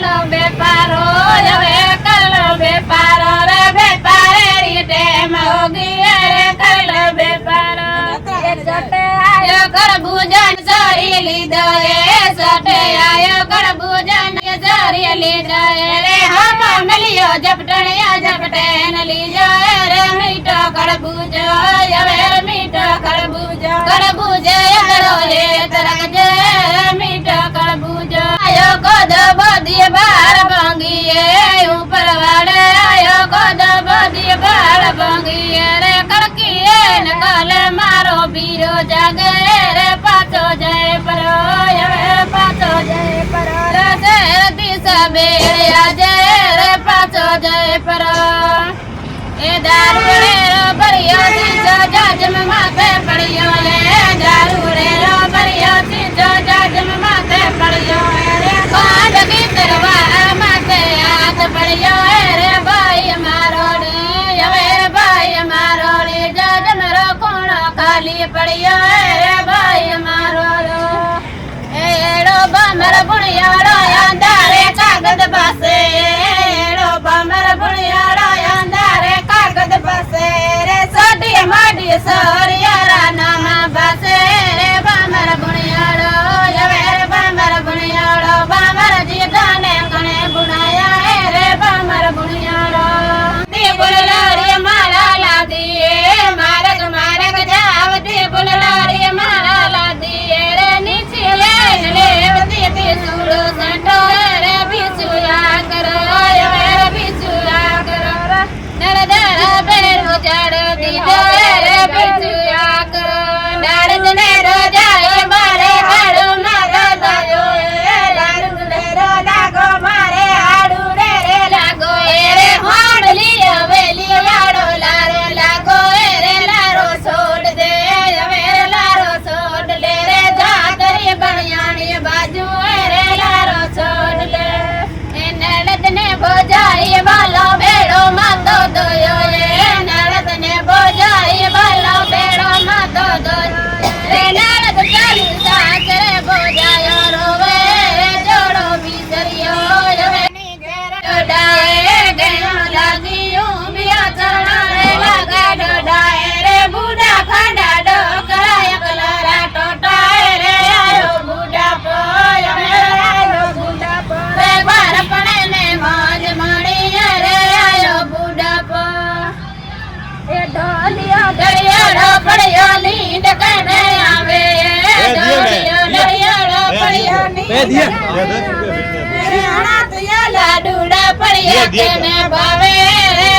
કરલો બેપારો હવે કરલો બેપારો રે બેપારે રીટે મોગી રે કરલો બેપારો સટે આયો કરબૂજન સરી લીધો એ સટે આયો કરબૂજન સરી લીધો રે હમ મળ્યો ઝપટણિયા ઝપટે ન લીજો રે મીઠો કરબૂજો હવે મીઠો કરબૂજો કરબૂજે અગરો રે તરકજે મીઠો કરબૂજો આયો કોદ બધી બાર ભાંગીએ ઉપર વાડે આયો કોદ બધી બાર ભાંગીએ રે કડકીએ ને કાલે મારો બીરો જાગે રે પાછો જાય પરો હવે પાછો જાય પરો રે દિશા બેળ્યા જાય રે પાછો જાય પરો એ દારૂડેરો ભર્યો દીજો જાજમ માથે પડ્યો રે દારૂડેરો ભર્યો દીજો જાજમ માથે પડ્યો રે કાંડકી તરવા માથે હાથ પડ્યો રે ભાઈ મારો રે હવે ભાઈ મારો રે જાજમ રો કોણો ખાલી પડ્યો રે ભાઈ મારો રો એડો બમર ભુણિયાળો અંધારે કાગદ પાસે એડો બમર ભુણિયાળો અંધારે કાગદ પાસે રે સોટી માડી સોરિયારા નામા પાસે રે બમર ભુણિયાળો હવે બમર ભુણિયાળો બમર જીધાને કણે બુણાયા રે બમર ભુણિયાળો તે બોલલારી મારા લાદી મારક મારક જાવતી બોલલારી મારા લાદી રે નીચે લેવતી પીસુડો સંટો રે પીસુયા કરો હવે પીસુયા કરો નરદરા બેરો ચાડ દીધો રે પીસુયા કરો નારદને રોજાએ મારે હાડો મારો દયો નારદને રોજાગો મારે હાડુ રે લાગો રે હોડલી હવેલી વાડો લારો લાગો રે લારો છોડ દે હવે લારો છોડ લે રે જાતરી બણિયાની બાજુ રે લારો છોડ લે એ નળદને બોજાઈ વાલો બેડો માતો દયો રે નળદને બોજાઈ વાલો બેડો માતો દયો રે નળદ ચાલી સાકરે બોજાયો રોવે રે જોડો બીસરિયો હવે ની ઘેર ડોડાએ ગયો લાગીયું બિયા ચરણા રે લાગા ડોડાએ રે બુડા ખાડા ડોકરાય કલરા ટોટાએ રે આયો બુડા પોય આયો બુડા પોય રે બારપણે ને મોજ મળી રે આયો બુડા પોય એ ઢોલિયો દરિયાળો પડ્યો લીંડ કને આવે ઢોલિયો દરિયાળો પડ્યો લીંડ રે હણાતિયા લાડુડા પડ્યા કેને ભાવે રે